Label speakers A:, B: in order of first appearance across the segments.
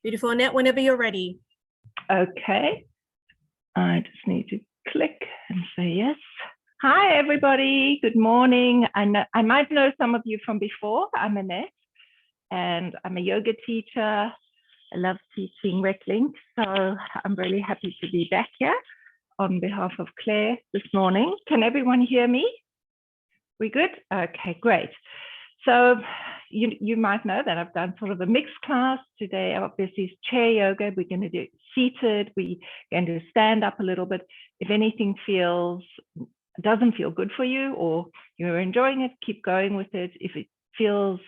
A: Beautiful, Annette, whenever you're ready.
B: Okay, I just need to click and say yes. Hi, everybody. Good morning. I might know some of you from before. I'm Annette, and I'm a yoga teacher. I love teaching Reclink, so I'm really happy to be back here on behalf of Claire this morning. Can everyone hear me? We good? Okay, great. So you might know that I've done sort of a mixed class today. Obviously, it's chair yoga. We're going to do it seated. We're going to stand up a little bit. If anything doesn't feel good for you or you're enjoying it, keep going with it. If it feels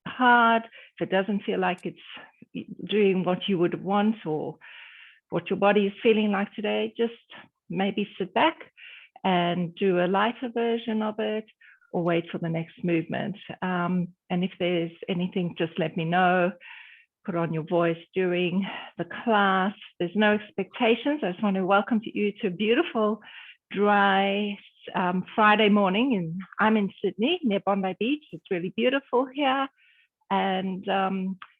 B: hard, if it doesn't feel like it's doing what you would want or what your body is feeling like today, just maybe sit back and do a lighter version of it, or wait for the next movement. And if there's anything, just let me know. Put on your voice during the class. There's no expectations. I just want to welcome you to a beautiful, dry Friday morning. And I'm in Sydney, near Bondi Beach. It's really beautiful here. And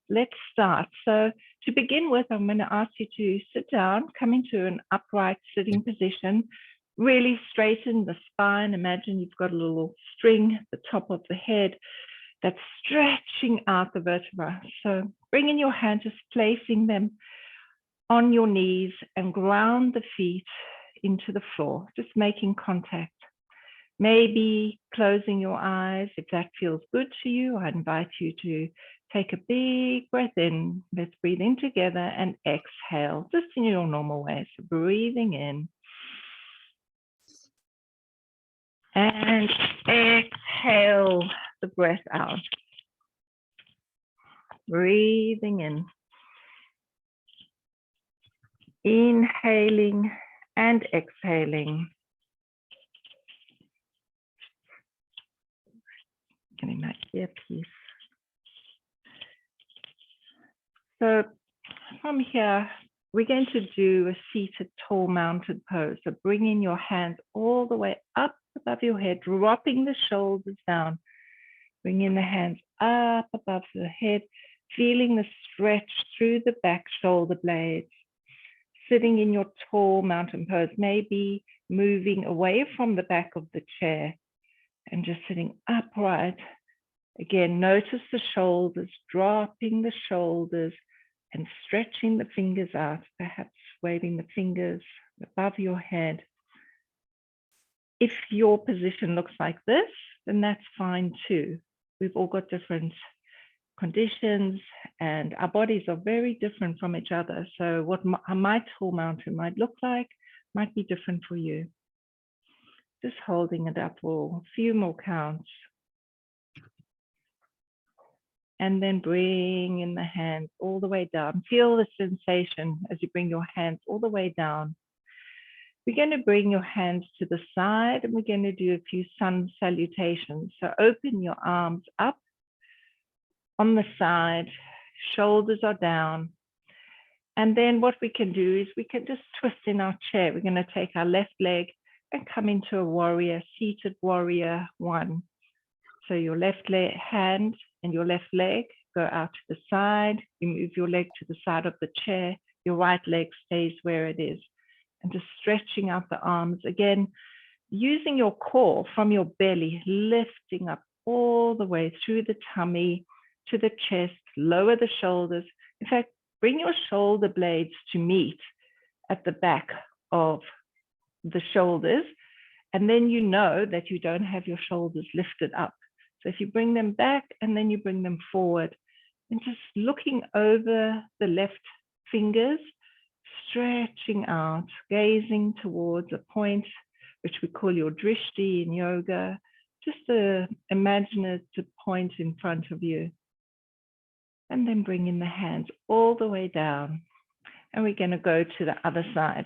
B: let's start. So to begin with, I'm going to ask you to sit down, come into an upright sitting position. Really straighten the spine. Imagine you've got a little string at the top of the head that's stretching out the vertebra. So bring in your hand, just placing them on your knees and ground the feet into the floor, just making contact. Maybe closing your eyes if that feels good to you. I invite you to take a big breath in. Let's breathe in together and exhale, just in your normal way. So breathing in. And exhale the breath out. Breathing in. Inhaling and exhaling. Getting my earpiece. So from here, we're going to do a seated tall mounted pose. So bringing your hands all the way up above your head, dropping the shoulders down, bringing the hands up above the head, feeling the stretch through the back shoulder blades, sitting in your tall mountain pose, maybe moving away from the back of the chair and just sitting upright. Again, notice the shoulders, dropping the shoulders and stretching the fingers out, perhaps waving the fingers above your head. If your position looks like this, then that's fine too. We've all got different conditions and our bodies are very different from each other. So what my tall mountain might look like might be different for you. Just holding it up for a few more counts. And then bring in the hands all the way down. Feel the sensation as you bring your hands all the way down. We're going to bring your hands to the side and we're going to do a few sun salutations. So open your arms up on the side, shoulders are down. And then what we can do is we can just twist in our chair. We're going to take our left leg and come into a warrior, seated warrior one. So your left hand and your left leg go out to the side. You move your leg to the side of the chair. Your right leg stays where it is. And just stretching out the arms. Again, using your core from your belly, lifting up all the way through the tummy to the chest, lower the shoulders. In fact, bring your shoulder blades to meet at the back of the shoulders. And then you know that you don't have your shoulders lifted up. So if you bring them back and then you bring them forward and just looking over the left fingers, stretching out, gazing towards a point, which we call your drishti in yoga, just an imaginative point in front of you. And then bring in the hands all the way down. And we're going to go to the other side.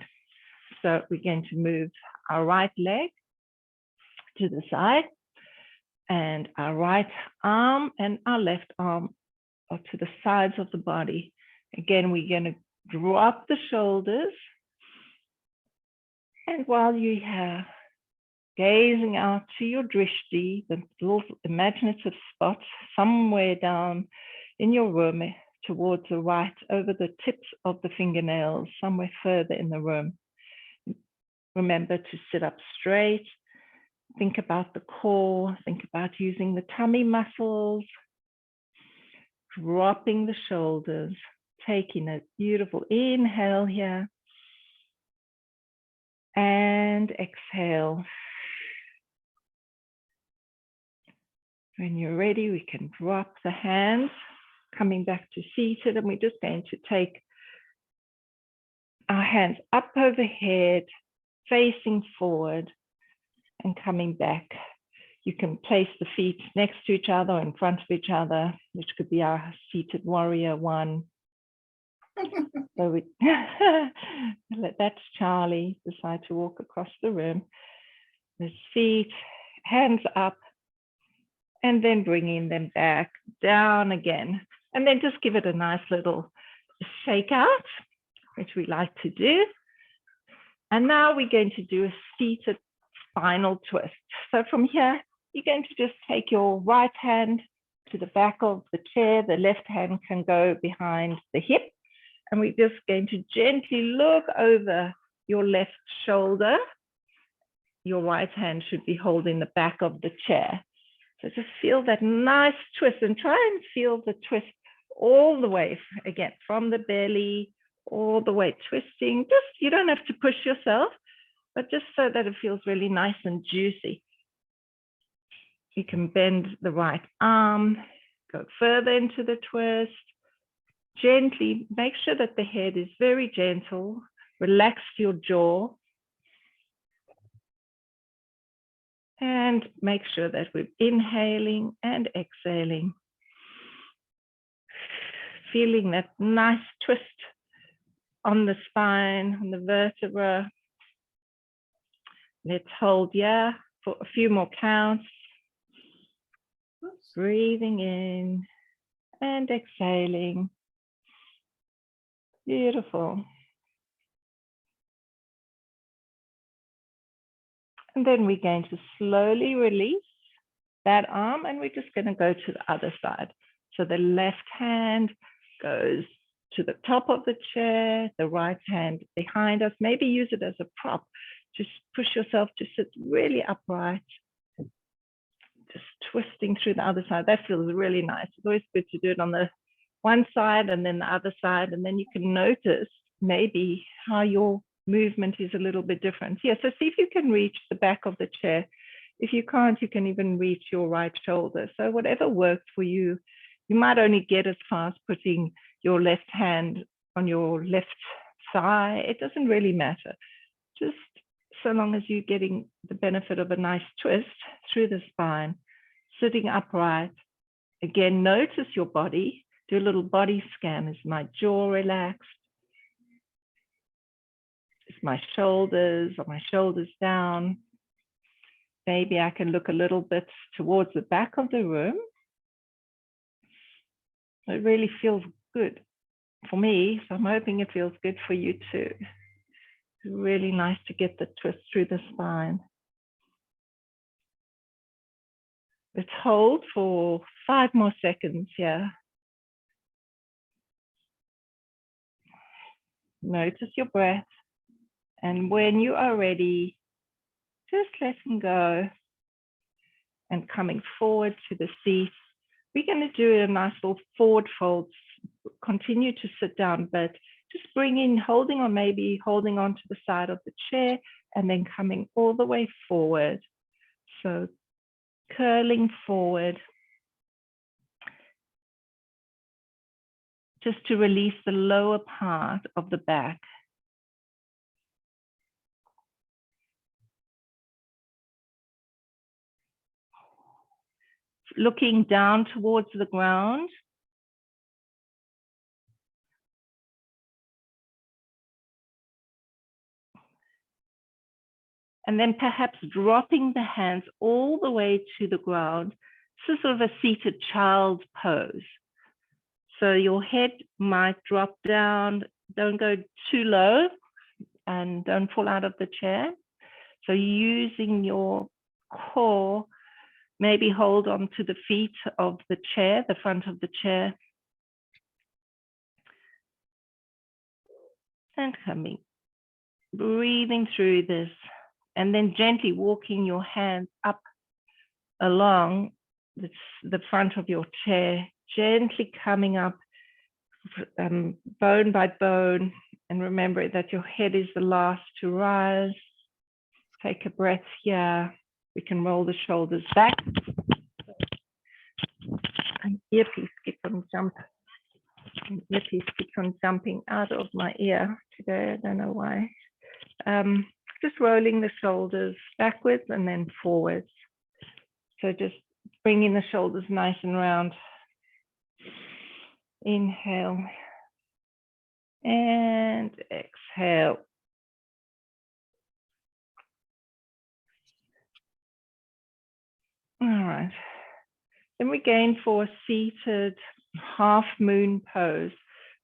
B: So we're going to move our right leg to the side and our right arm and our left arm are to the sides of the body. Again, we're going to drop the shoulders. And while you're here, gazing out to your drishti, the little imaginative spot somewhere down in your room, towards the right, over the tips of the fingernails, somewhere further in the room. Remember to sit up straight. Think about the core. Think about using the tummy muscles. Dropping the shoulders. Taking a beautiful inhale here. And exhale. When you're ready, we can drop the hands, coming back to seated, and we're just going to take our hands up overhead, facing forward, and coming back. You can place the feet next to each other, in front of each other, which could be our seated warrior one. So that's Charlie, decide to walk across the room. His feet, hands up, and then bringing them back down again. And then just give it a nice little shake out, which we like to do. And now we're going to do a seated spinal twist. So from here, you're going to just take your right hand to the back of the chair. The left hand can go behind the hip. And we're just going to gently look over your left shoulder. Your right hand should be holding the back of the chair. So just feel that nice twist and try and feel the twist all the way, again, from the belly, all the way twisting. Just, you don't have to push yourself, but just so that it feels really nice and juicy. You can bend the right arm, go further into the twist. Gently, make sure that the head is very gentle. Relax your jaw. And make sure that we're inhaling and exhaling. Feeling that nice twist on the spine, on the vertebra. Let's hold here for a few more counts. Breathing in and exhaling. Beautiful. And then we're going to slowly release that arm and we're just going to go to the other side. So the left hand goes to the top of the chair, the right hand behind us. Maybe use it as a prop. Just push yourself to sit really upright. Just twisting through the other side. That feels really nice. It's always good to do it on the one side and then the other side, and then you can notice maybe how your movement is a little bit different. Yeah, so see if you can reach the back of the chair. If you can't, you can even reach your right shoulder. So whatever works for you. You might only get as far as putting your left hand on your left thigh. It doesn't really matter. Just so long as you're getting the benefit of a nice twist through the spine, sitting upright. Again, notice your body. Do a little body scan. Is my jaw relaxed? Is my shoulders, are my shoulders down? Maybe I can look a little bit towards the back of the room. It really feels good for me, so I'm hoping it feels good for you too. It's really nice to get the twist through the spine. Let's hold for 5 more seconds here. Notice your breath. And when you are ready, just letting go and coming forward to the seat. We're going to do a nice little forward fold. Continue to sit down, but just bring in, holding on, maybe holding on to the side of the chair and then coming all the way forward. So curling forward. Just to release the lower part of the back. Looking down towards the ground. And then perhaps dropping the hands all the way to the ground. This is sort of a seated child's pose. So your head might drop down, don't go too low and don't fall out of the chair. So using your core, maybe hold on to the feet of the chair, the front of the chair. and coming, breathing through this, and then gently walking your hands up along the front of your chair, gently coming up bone by bone, and remember that your head is the last to rise. Take a breath here. We can roll the shoulders back. An earpiece keeps on jumping out of my ear today. I don't know why. Just rolling the shoulders backwards and then forwards. So just bringing the shoulders nice and round. Inhale and exhale. All right. Then we gain for a seated half moon pose.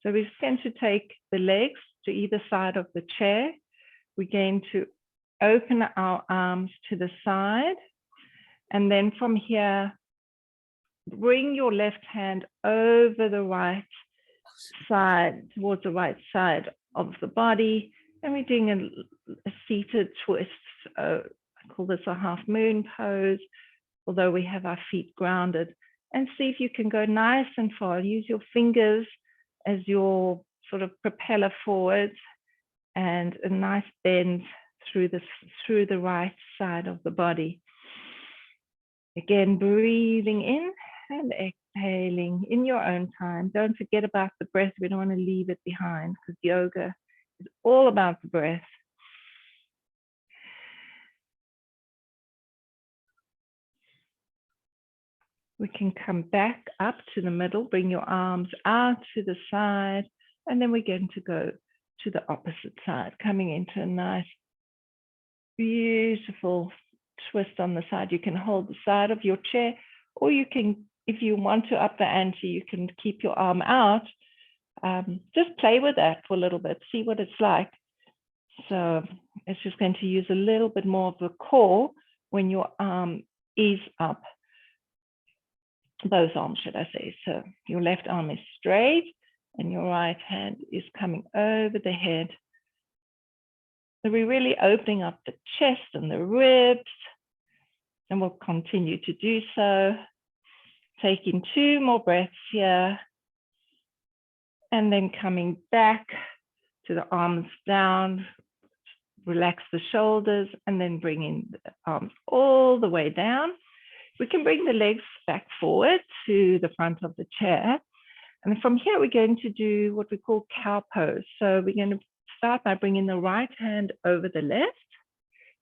B: So we're going to take the legs to either side of the chair. We're going to open our arms to the side. And then from here, bring your left hand over the right side, towards the right side of the body. And we're doing a seated twist. I call this a half moon pose, although we have our feet grounded. And see if you can go nice and far. Use your fingers as your sort of propeller forward, and a nice bend through the right side of the body. Again, breathing in and exhaling in your own time. Don't forget about the breath. We don't want to leave it behind, because yoga is all about the breath. We can come back up to the middle, bring your arms out to the side, and then we're going to go to the opposite side, coming into a nice, beautiful twist on the side. You can hold the side of your chair, or you can, if you want to up the ante, you can keep your arm out. Just play with that for a little bit, see what it's like. So it's just going to use a little bit more of the core when your arm is up. Both arms, should I say. So your left arm is straight and your right hand is coming over the head. So we're really opening up the chest and the ribs, and we'll continue to do so. Taking 2 more breaths here, and then coming back to the arms down, relax the shoulders, and then bringing the arms all the way down. We can bring the legs back forward to the front of the chair. And from here, we're going to do what we call cow pose. So we're going to start by bringing the right hand over the left.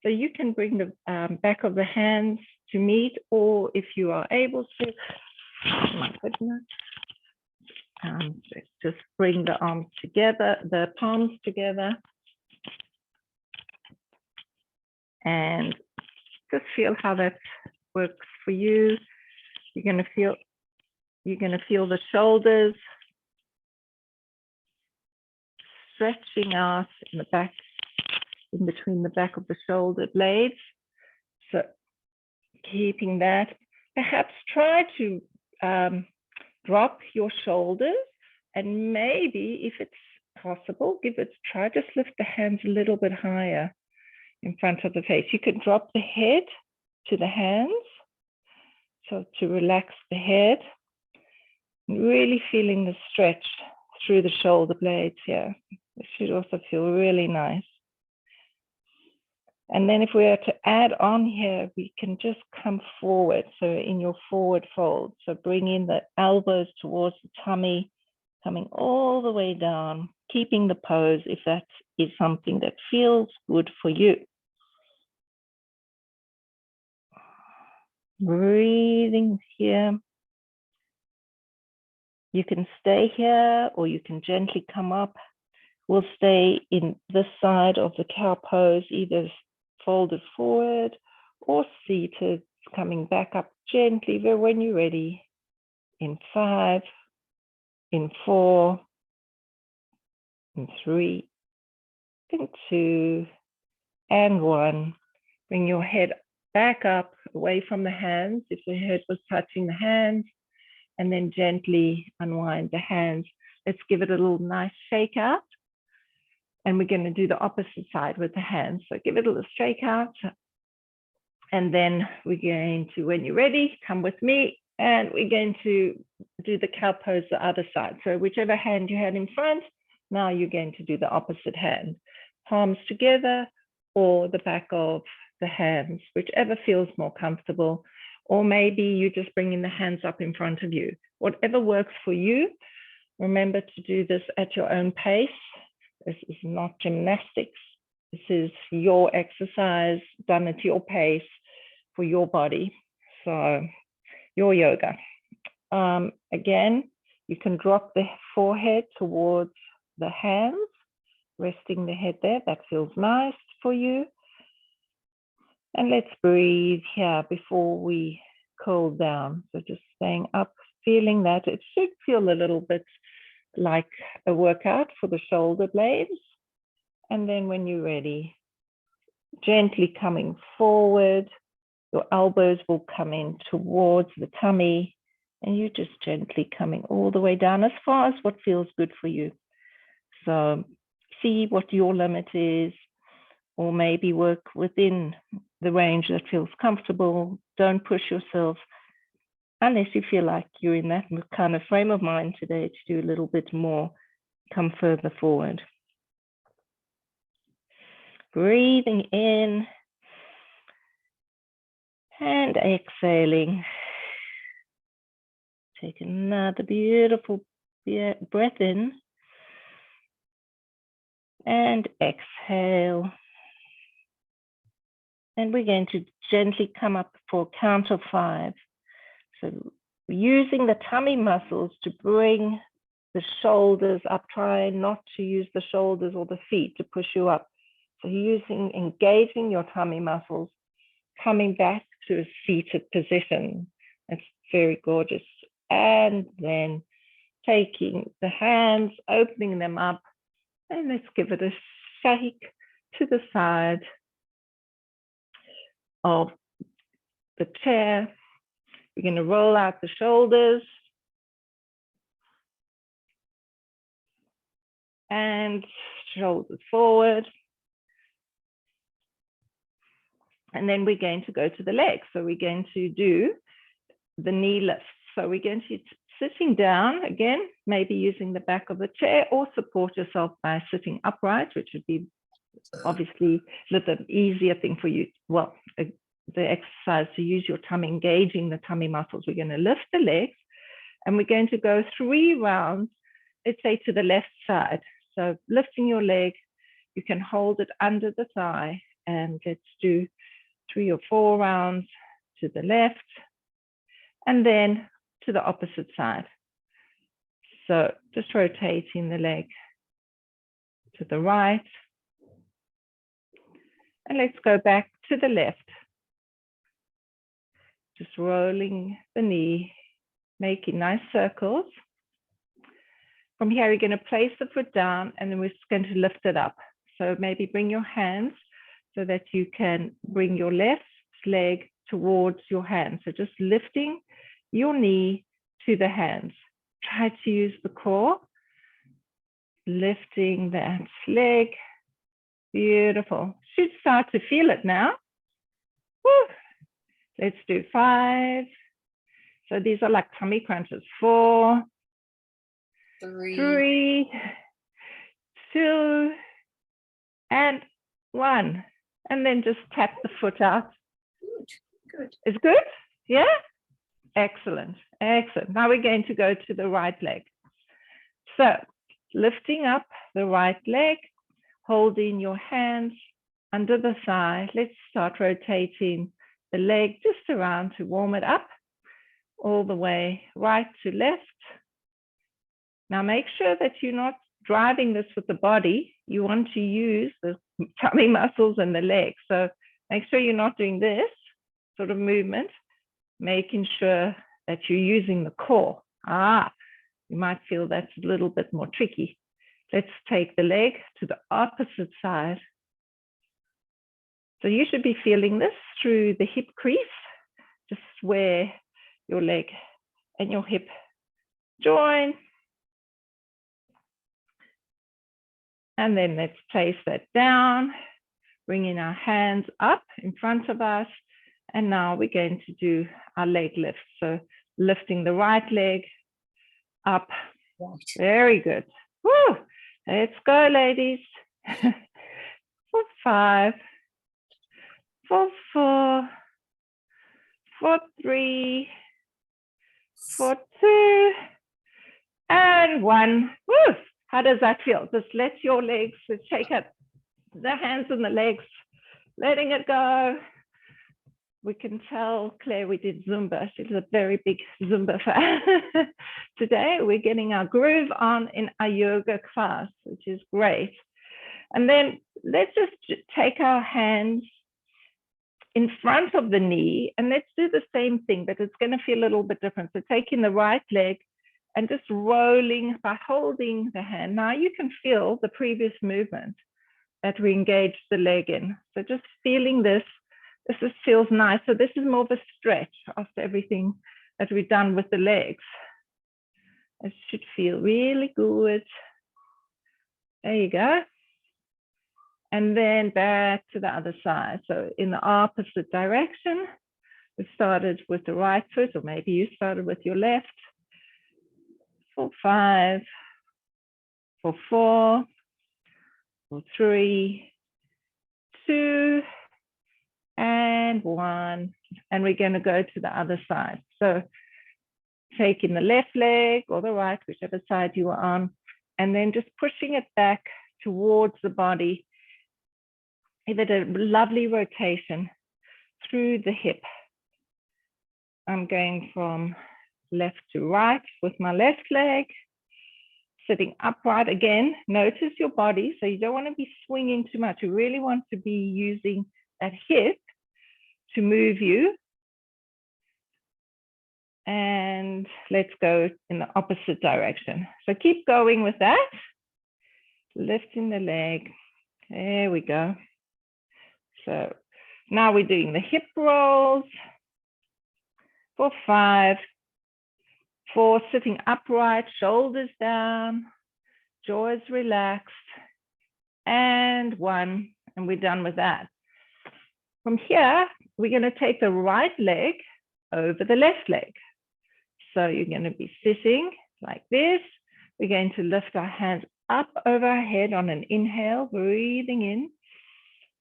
B: So you can bring the back of the hands to meet, or if you are able to, oh my goodness, just bring the arms together, the palms together, and just feel how that works for you. You're going to feel the shoulders stretching out in the back, in between the back of the shoulder blades. So keeping that, perhaps try to drop your shoulders, and maybe if it's possible, give it a try. Just lift the hands a little bit higher in front of the face. You can drop the head to the hands, so to relax the head, really feeling the stretch through the shoulder blades here. It should also feel really nice. And then if we are to add on here, we can just come forward. So in your forward fold, so bring in the elbows towards the tummy, coming all the way down, keeping the pose if that is something that feels good for you. Breathing here. You can stay here, or you can gently come up. We'll stay in this side of the cow pose, either folded forward or seated, coming back up gently when you're ready. In 5, in 4, in 3, in 2, and 1. Bring your head back up, away from the hands, if the head was touching the hands, and then gently unwind the hands. Let's give it a little nice shake out. And we're going to do the opposite side with the hands. So give it a little shake out. And then we're going to, when you're ready, come with me. And we're going to do the cow pose the other side. So whichever hand you had in front, now you're going to do the opposite hand. Palms together or the back of the hands, whichever feels more comfortable. Or maybe you just bringing the hands up in front of you. Whatever works for you. Remember to do this at your own pace. This is not gymnastics. This is your exercise done at your pace for your body. So your yoga. Again, you can drop the forehead towards the hands, resting the head there. That feels nice for you. And let's breathe here before we cool down. So just staying up, feeling that. It should feel a little bit like a workout for the shoulder blades. And then when you're ready, gently coming forward, your elbows will come in towards the tummy, and you just gently coming all the way down as far as what feels good for you. So see what your limit is, or maybe work within the range that feels comfortable. Don't push yourself unless you feel like you're in that kind of frame of mind today to do a little bit more. Come further forward. Breathing in and exhaling. Take another beautiful breath in and exhale. And we're going to gently come up for a count of 5. So using the tummy muscles to bring the shoulders up, try not to use the shoulders or the feet to push you up. So engaging your tummy muscles, coming back to a seated position. It's very gorgeous. And then taking the hands, opening them up, and let's give it a shake to the side of the chair. We're going to roll out the shoulders and shoulders forward. And then we're going to go to the legs. So we're going to do the knee lifts. So we're going to sitting down again, maybe using the back of the chair, or support yourself by sitting upright, which would be obviously a little easier thing for you. Well, the exercise to use your tummy, engaging the tummy muscles. We're going to lift the legs and we're going to go 3 rounds, let's say to the left side. So lifting your leg, you can hold it under the thigh, and let's do 3 or 4 rounds to the left and then to the opposite side. So just rotating the leg to the right. And let's go back to the left. Just rolling the knee, making nice circles. From here, you're going to place the foot down and then we're just going to lift it up. So maybe bring your hands so that you can bring your left leg towards your hands. So just lifting your knee to the hands. Try to use the core, lifting that leg. Beautiful. Should start to feel it now. Woo. Let's do 5. So these are like tummy crunches. 4, 3, 2, and 1. And then just tap the foot out. Good. It's good? Yeah? Excellent. Excellent. Now we're going to go to the right leg. So lifting up the right leg, holding your hands under the thigh. Let's start rotating the leg just around to warm it up, all the way right to left. Now make sure that you're not driving this with the body. You want to use the tummy muscles and the legs. So make sure you're not doing this sort of movement, making sure that you're using the core. You might feel that's a little bit more tricky. Let's take the leg to the opposite side. So you should be feeling this through the hip crease, just where your leg and your hip join. And then let's place that down, bringing our hands up in front of us. And now we're going to do our leg lift. So lifting the right leg up. Very good. Woo! Let's go, ladies. For 5, for 4, for 3, for 2, and 1. Woo! How does that feel? Just let your legs shake up, the hands and the legs, letting it go. We can tell Claire we did Zumba. She's a very big Zumba fan. Today we're getting our groove on in our yoga class, which is great. And then let's just take our hands in front of the knee and let's do the same thing, but it's going to feel a little bit different. So taking the right leg and just rolling by holding the hand. Now you can feel the previous movement that we engaged the leg in. So just feeling this. This just feels nice. So this is more of a stretch after everything that we've done with the legs. It should feel really good. There you go. And then back to the other side. So in the opposite direction, we started with the right foot, or maybe you started with your left. For 5, for 4, for 3, 2, and 1, and we're going to go to the other side. So taking the left leg or the right, whichever side you are on, and then just pushing it back towards the body. Give it a lovely rotation through the hip. I'm going from left to right with my left leg, sitting upright again. Notice your body, so you don't want to be swinging too much. You really want to be using that hip to move you. And let's go in the opposite direction. So keep going with that. Lifting the leg. There we go. So now we're doing the hip rolls. For 5, 4, sitting upright, shoulders down, jaws relaxed, and 1, and we're done with that. From here, we're going to take the right leg over the left leg. So you're going to be sitting like this. We're going to lift our hands up over our head on an inhale, breathing in.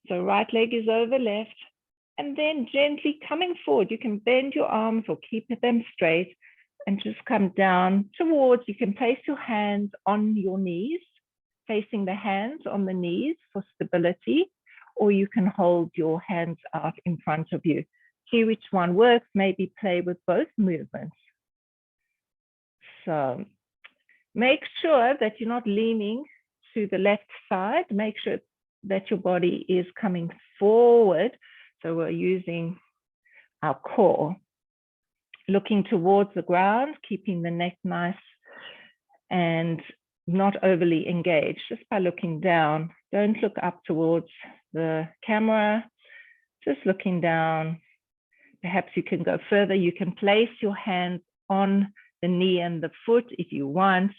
B: So right leg is over left. And then gently coming forward, you can bend your arms or keep them straight and just come down towards. You can place your hands on your knees, facing the hands on the knees for stability, or you can hold your hands out in front of you. See which one works, maybe play with both movements. So make sure that you're not leaning to the left side. Make sure that your body is coming forward. So we're using our core, looking towards the ground, keeping the neck nice and not overly engaged, just by looking down. Don't look up towards the camera, just looking down. Perhaps you can go further. You can place your hands on the knee and the foot if you want,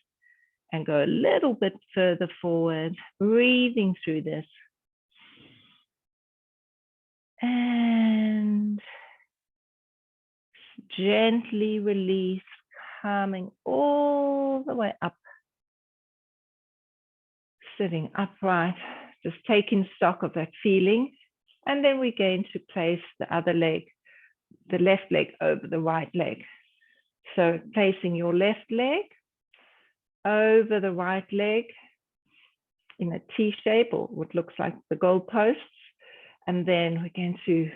B: and go a little bit further forward, breathing through this. And gently release, coming all the way up. Sitting upright, just taking stock of that feeling. And then we're going to place the other leg, the left leg over the right leg. So placing your left leg over the right leg in a T shape, or what looks like the goalposts. And then we're going to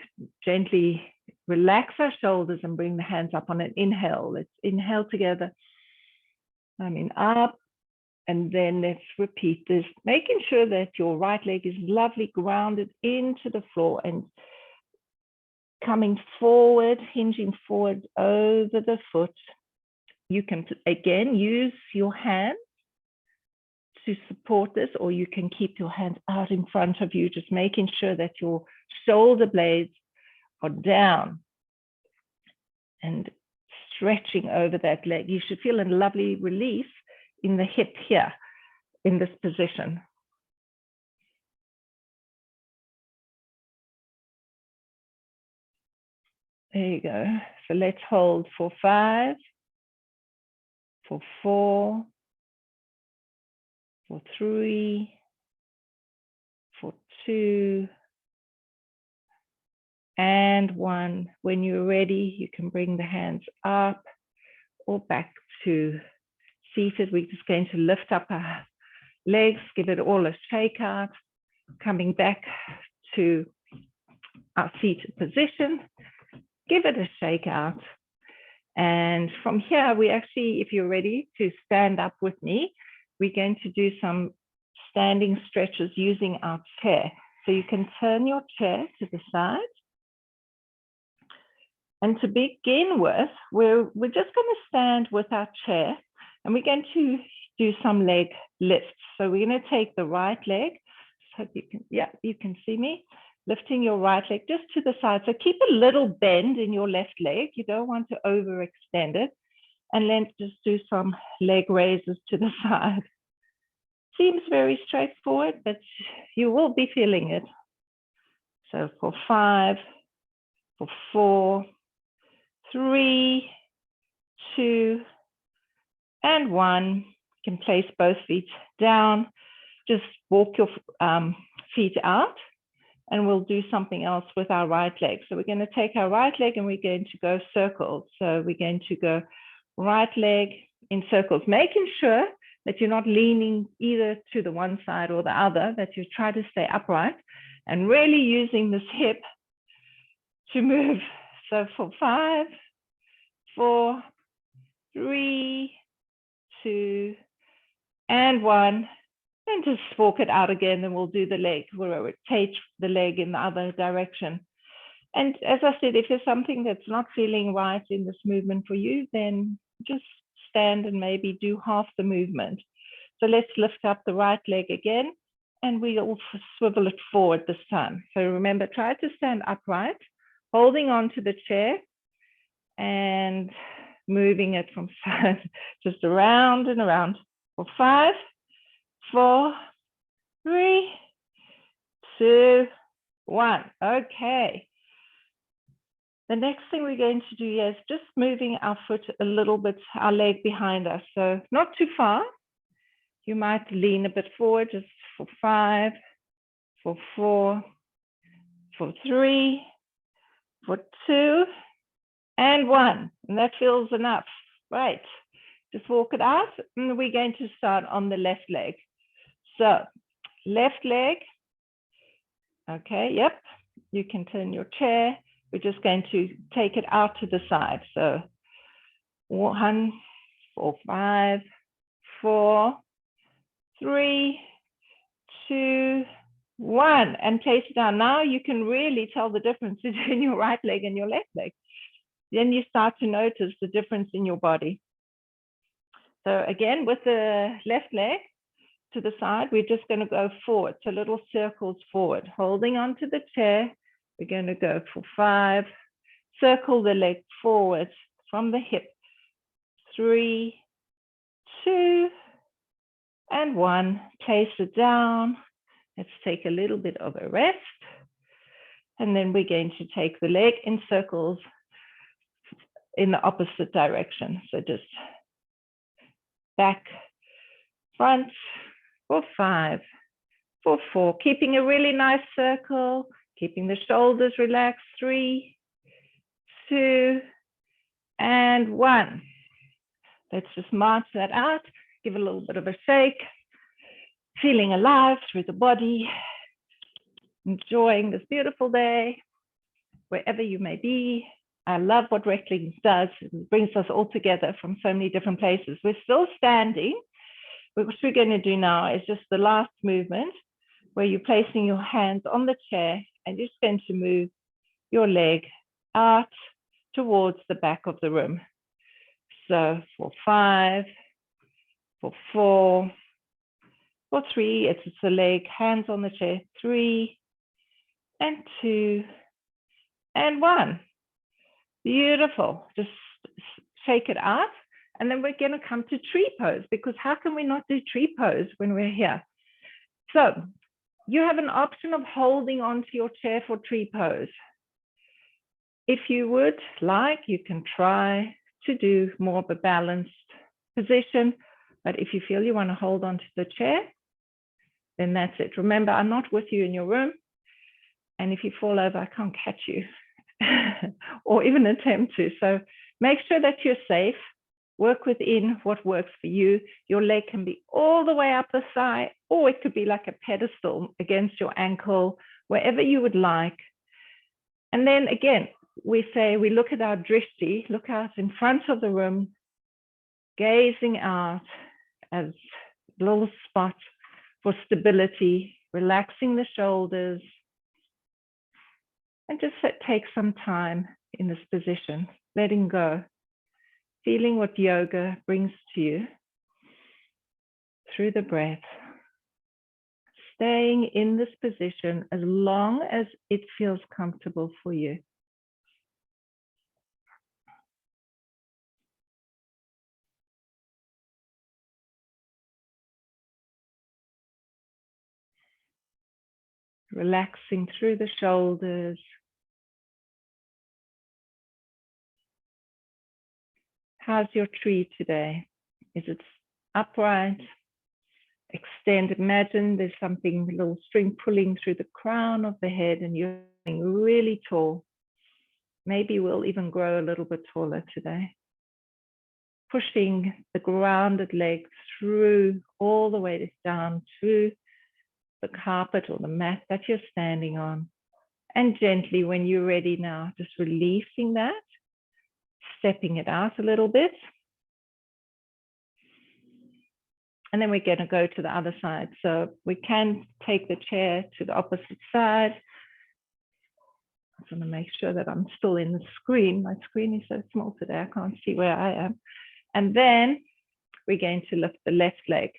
B: gently relax our shoulders and bring the hands up on an inhale. Let's inhale together. Up. And then let's repeat this, making sure that your right leg is lovely grounded into the floor and coming forward, hinging forward over the foot. You can, again, use your hands to support this, or you can keep your hands out in front of you, just making sure that your shoulder blades are down and stretching over that leg. You should feel a lovely relief in the hip here, in this position. There you go. So let's hold for 5, for 4, for 3, for 2, and 1. When you're ready, you can bring the hands up or back to seated. We're just going to lift up our legs, give it all a shake out, coming back to our seated position, give it a shake out. And from here, we actually, if you're ready to stand up with me, we're going to do some standing stretches using our chair. So you can turn your chair to the side. And to begin with, we're just going to stand with our chair and we're going to do some leg lifts. So we're going to take the right leg. So you can, yeah, you can see me lifting your right leg just to the side. So keep a little bend in your left leg. You don't want to overextend it. And then just do some leg raises to the side. Seems very straightforward, but you will be feeling it. So for 5, for 4, 3, 2, and 1. You can place both feet down. Just walk your feet out, and we'll do something else with our right leg. So we're going to take our right leg and we're going to go circles. So we're going to go right leg in circles, making sure that you're not leaning either to the one side or the other, that you try to stay upright and really using this hip to move. So for 5, 4, 3, 2, and 1, and just walk it out again. And we'll do the leg, we'll rotate the leg in the other direction. And as I said, if there's something that's not feeling right in this movement for you, then just stand and maybe do half the movement. So let's lift up the right leg again, and we'll swivel it forward this time. So remember, try to stand upright, holding on to the chair and moving it from side, just around and around. For 5, 4, 3, 2, 1. Okay. The next thing we're going to do is just moving our foot a little bit, our leg behind us. So not too far. You might lean a bit forward, just for 5, for 4, for 3, for 2, and 1. And that feels enough. Right. Just walk it out. And we're going to start on the left leg. So left leg. Okay, yep. You can turn your chair. We're just going to take it out to the side. So 1, 4, 5, 4, 3, 2, 1, and place it down. Now you can really tell the difference between your right leg and your left leg. Then you start to notice the difference in your body. So again, with the left leg to the side, we're just going to go forward, so little circles forward, holding onto the chair. We're going to go for 5, circle the leg forward from the hip, 3, 2, and 1. Place it down. Let's take a little bit of a rest. And then we're going to take the leg in circles in the opposite direction. So just back, front, for 5, for 4, keeping a really nice circle, keeping the shoulders relaxed, 3, 2, and 1. Let's just march that out, give a little bit of a shake, feeling alive through the body, enjoying this beautiful day, wherever you may be. I love what Reclink does. It brings us all together from so many different places. We're still standing. What we're going to do now is just the last movement, where you're placing your hands on the chair and you're just going to move your leg out towards the back of the room. So for 5, for 4, for 3, it's the leg, hands on the chair, 3, and 2, and 1. Beautiful. Just shake it out. And then we're going to come to tree pose, because how can we not do tree pose when we're here? So you have an option of holding onto your chair for tree pose. If you would like, you can try to do more of a balanced position, but if you feel you want to hold on to the chair, then that's it. Remember, I'm not with you in your room, and if you fall over, I can't catch you or even attempt to. So make sure that you're safe. Work within what works for you. Your leg can be all the way up the thigh, or it could be like a pedestal against your ankle, wherever you would like. And then again, we look at our drishti, look out in front of the room, gazing out as a little spot for stability, relaxing the shoulders, and just take some time in this position, letting go, feeling what yoga brings to you through the breath, staying in this position as long as it feels comfortable for you. Relaxing through the shoulders. How's your tree today? Is it upright? Extend. Imagine there's something, a little string pulling through the crown of the head and you're really tall. Maybe we'll even grow a little bit taller today. Pushing the grounded leg through all the way down to the carpet or the mat that you're standing on. And gently, when you're ready now, just releasing that, stepping it out a little bit. And then we're going to go to the other side. So we can take the chair to the opposite side. I just want to make sure that I'm still in the screen. My screen is so small today, I can't see where I am. And then we're going to lift the left leg.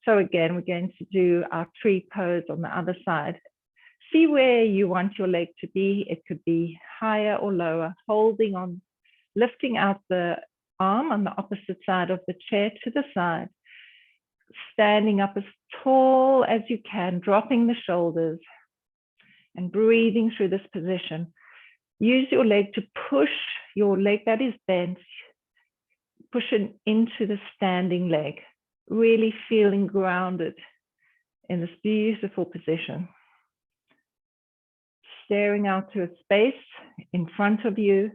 B: So again, we're going to do our tree pose on the other side. See where you want your leg to be. It could be higher or lower, holding on, lifting out the arm on the opposite side of the chair to the side, standing up as tall as you can, dropping the shoulders and breathing through this position. Use your leg to push your leg that is bent, push it into the standing leg, really feeling grounded in this beautiful position. Staring out to a space in front of you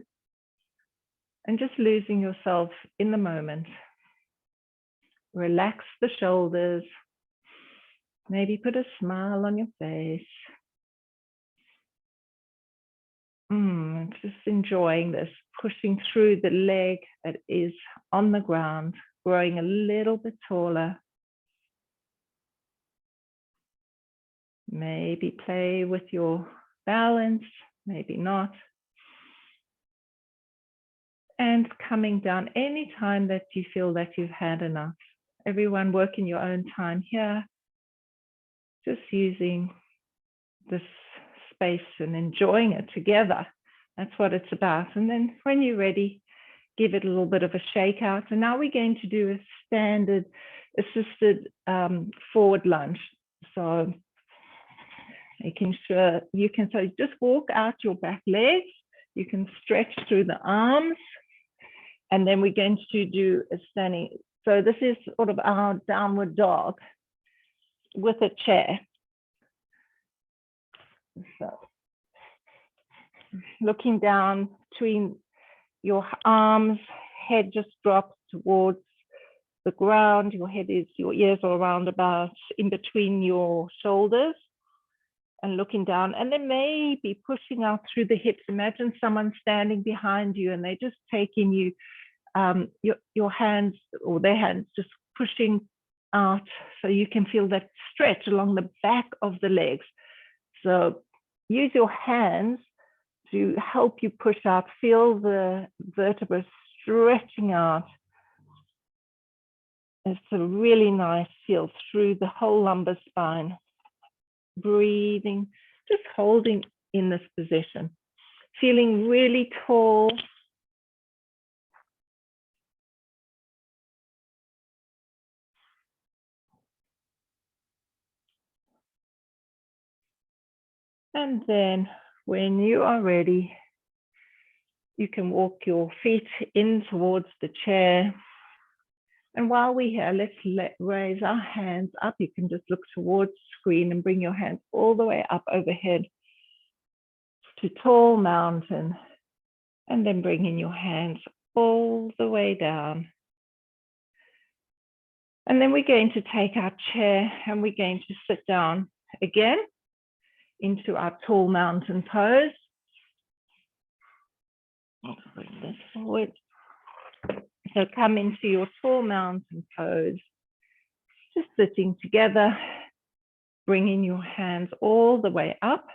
B: and just losing yourself in the moment. Relax the shoulders. Maybe put a smile on your face. Just enjoying this, pushing through the leg that is on the ground, growing a little bit taller. Maybe play with your balance, maybe not. And coming down anytime that you feel that you've had enough. Everyone work in your own time here. Just using this space and enjoying it together. That's what it's about. And then when you're ready, give it a little bit of a shake out. And now we're going to do a standard assisted forward lunge. So making sure you can, so just walk out your back legs. You can stretch through the arms. And then we're going to do a standing. So this is sort of our downward dog with a chair. So looking down between your arms, head just drops towards the ground. Your ears are around about in between your shoulders and looking down, and then maybe pushing out through the hips. Imagine someone standing behind you and they're just taking you, your hands or their hands just pushing out so you can feel that stretch along the back of the legs. So use your hands to help you push out. Feel the vertebrae stretching out. It's a really nice feel through the whole lumbar spine. Breathing, just holding in this position. Feeling really tall. And then when you are ready, You can walk your feet in towards the chair. And while we're here, let's raise our hands up. You can just look towards the screen and bring your hands all the way up overhead to tall mountain. And then bringing your hands all the way down. And then we're going to take our chair and we're going to sit down again into our tall mountain pose. Let's bring this forward. So come into your tall mountain pose, just sitting together, bringing your hands all the way up,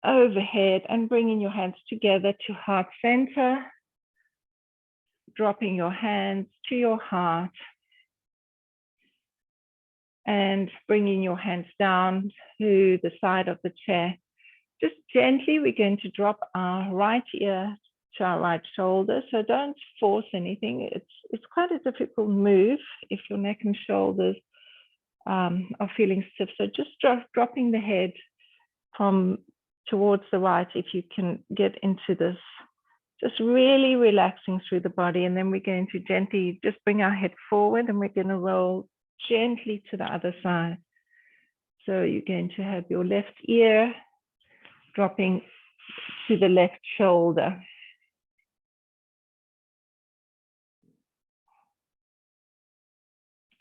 B: overhead, and bringing your hands together to heart center, dropping your hands to your heart, and bringing your hands down to the side of the chair. Just gently, we're going to drop our right ear to our right shoulder. So don't force anything. It's quite a difficult move if your neck and shoulders are feeling stiff. So just dropping the head from towards the right, if you can get into this, just really relaxing through the body. And then we're going to gently just bring our head forward and we're going to roll gently to the other side. So you're going to have your left ear dropping to the left shoulder.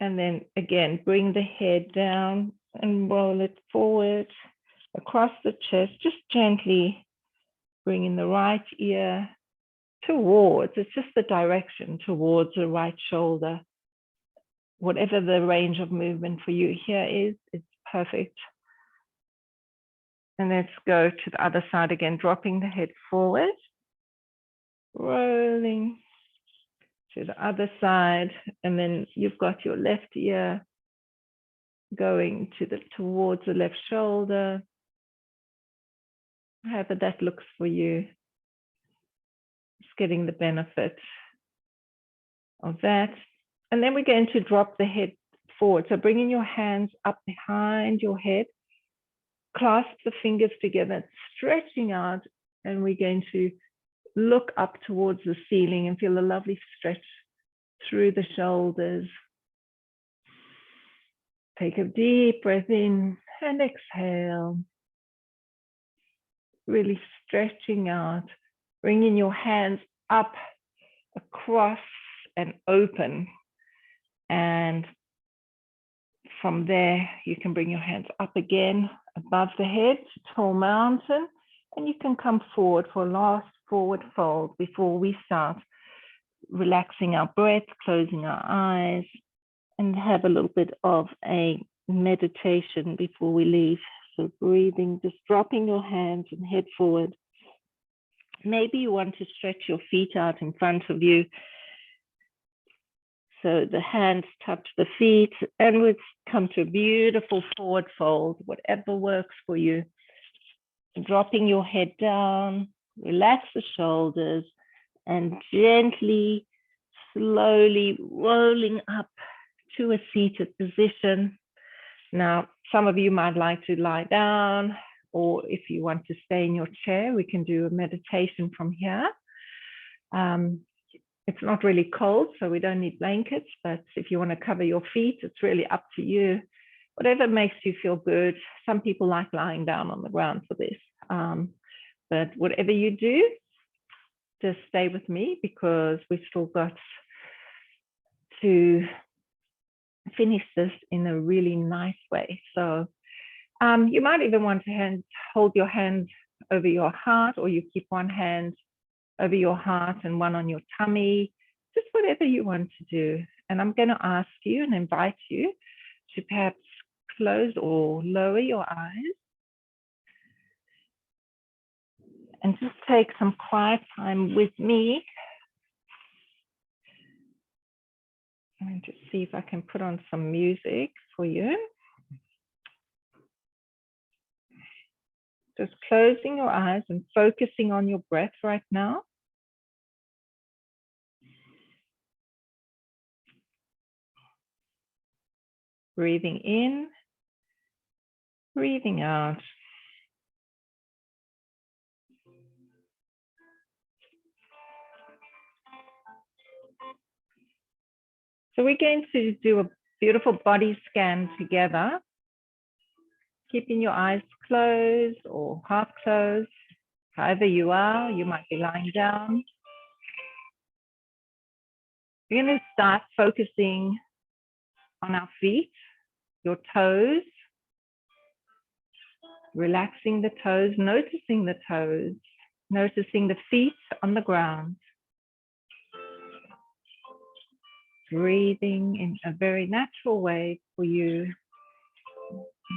B: And then again, bring the head down and roll it forward across the chest, just gently bringing the right ear towards, it's just the direction towards the right shoulder. Whatever the range of movement for you here is, it's perfect. And let's go to the other side again, dropping the head forward, rolling to the other side, and then you've got your left ear going towards the left shoulder. However that looks for you, just getting the benefit of that. And then we're going to drop the head forward. So bringing your hands up behind your head, clasp the fingers together, stretching out, and we're going to look up towards the ceiling and feel a lovely stretch through the shoulders. Take a deep breath in and exhale. Really stretching out, bringing your hands up, across, and open. And from there, you can bring your hands up again above the head to tall mountain, and you can come forward for a last forward fold before we start relaxing our breath, closing our eyes, and have a little bit of a meditation before we leave. So breathing, just dropping your hands and head forward. Maybe you want to stretch your feet out in front of you. So the hands touch the feet, and we've come to a beautiful forward fold, whatever works for you. Dropping your head down, relax the shoulders, and gently, slowly rolling up to a seated position. Now, some of you might like to lie down, or if you want to stay in your chair, we can do a meditation from here. It's not really cold, so we don't need blankets, but if you want to cover your feet, it's really up to you. Whatever makes you feel good. Some people like lying down on the ground for this. But whatever you do, just stay with me because we've still got to finish this in a really nice way. So you might even want to hold your hand over your heart, or you keep one hand over your heart and one on your tummy, just whatever you want to do. And I'm going to ask you and invite you to perhaps close or lower your eyes and just take some quiet time with me. And just see if I can put on some music for you. Just closing your eyes and focusing on your breath right now. Breathing in, breathing out. So we're going to do a beautiful body scan together, keeping your eyes closed or half closed. However you are, you might be lying down. We're going to start focusing on our feet, your toes, relaxing the toes, noticing the feet on the ground. Breathing in a very natural way for you,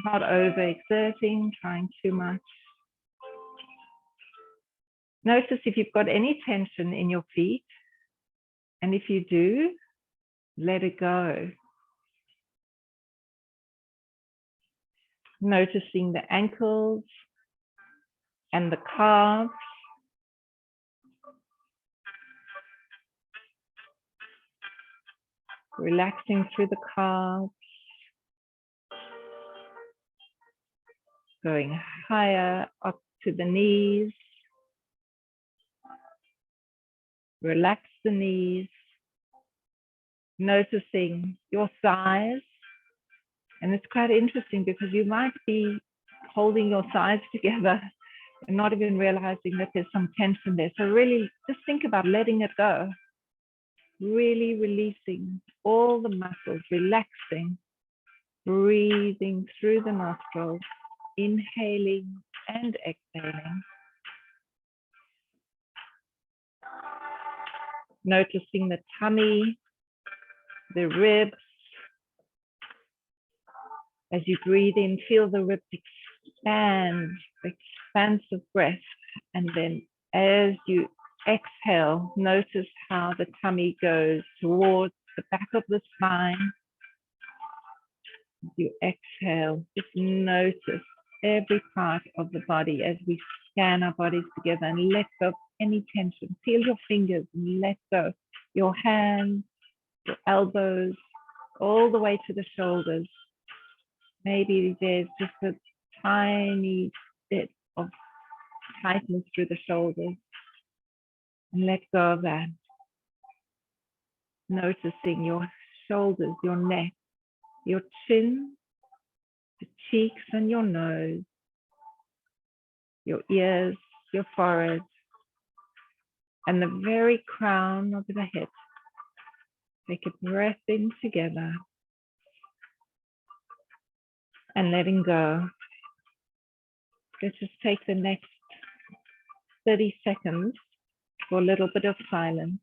B: not overexerting, trying too much. Notice if you've got any tension in your feet, and if you do, let it go. Noticing the ankles and the calves. Relaxing through the calves. Going higher up to the knees. Relax the knees. Noticing your thighs. And it's quite interesting because you might be holding your thighs together and not even realizing that there's some tension there. So really just think about letting it go. Really releasing all the muscles, relaxing, breathing through the nostrils, inhaling and exhaling. Noticing the tummy, the ribs. As you breathe in, feel the ribs expand, expansive breath. And then as you exhale, notice how the tummy goes towards the back of the spine. As you exhale, just notice every part of the body as we scan our bodies together and let go of any tension. Feel your fingers and let go. Your hands, your elbows, all the way to the shoulders. Maybe there's just a tiny bit of tightness through the shoulders. And let go of that. Noticing your shoulders, your neck, your chin, the cheeks and your nose, your ears, your forehead, and the very crown of the head. Take a breath in together and letting go. Let's just take the next 30 seconds for a little bit of silence.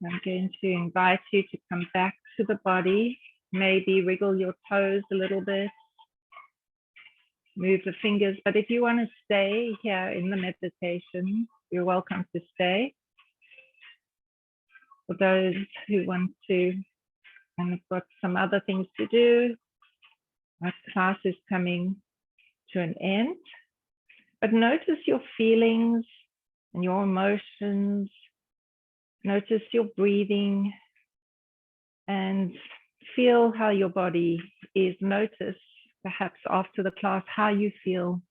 B: I'm going to invite you to come back to the body, maybe wiggle your toes a little bit, move the fingers, but if you want to stay here in the meditation, you're welcome to stay. For those who want to and have got some other things to do, our class is coming to an end, but notice your feelings and your emotions. Notice your breathing and feel how your body is. Notice perhaps after the class how you feel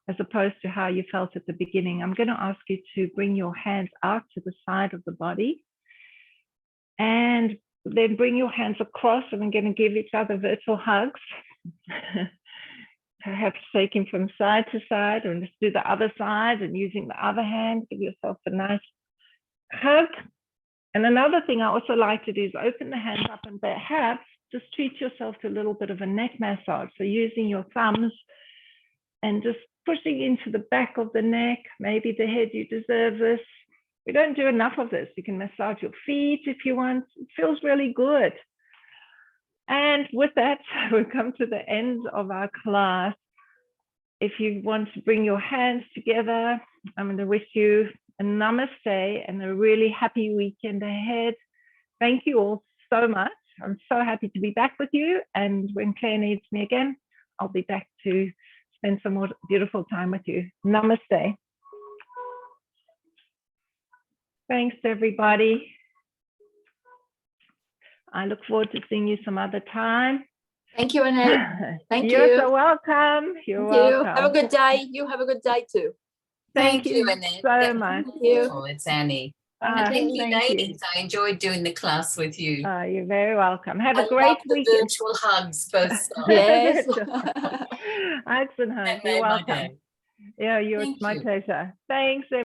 B: as opposed to how you felt at the beginning. I'm going to ask you to bring your hands out to the side of the body and then bring your hands across, and we're going to give each other virtual hugs. Perhaps taking from side to side, or just do the other side and using the other hand, give yourself a nice hug. And another thing I also like to do is open the hands up and perhaps just treat yourself to a little bit of a neck massage. So using your thumbs and just pushing into the back of the neck, maybe the head. You deserve this. We don't do enough of this. You can massage your feet if you want. It feels really good. And with that, we've come to the end of our class. If you want to bring your hands together, I'm going to wish you a namaste and a really happy weekend ahead. Thank you all so much. I'm so happy to be back with you. And when Claire needs me again, I'll be back to spend some more beautiful time with you. Namaste. Thanks, everybody. I look forward to seeing you some other time.
C: Thank you, Annette. Thank
B: You're
C: you.
B: so welcome. You're
C: Thank you.
B: welcome.
C: Have a good day. You have a good day too.
B: Thank you
D: Annette.
B: so
D: That was
B: much.
D: wonderful. It's Annie. And thank you,
B: Thank you.
D: ladies. I enjoyed doing the class with you.
B: You're very welcome. Have
D: I
B: a great
D: love the
B: weekend.
D: virtual hugs, both sides.
C: Yes.
B: Hugs and hugs.
D: That
B: You're
D: made my
B: welcome.
D: day.
B: Yeah,
D: Thank
B: it's my
D: you.
B: pleasure. Thanks,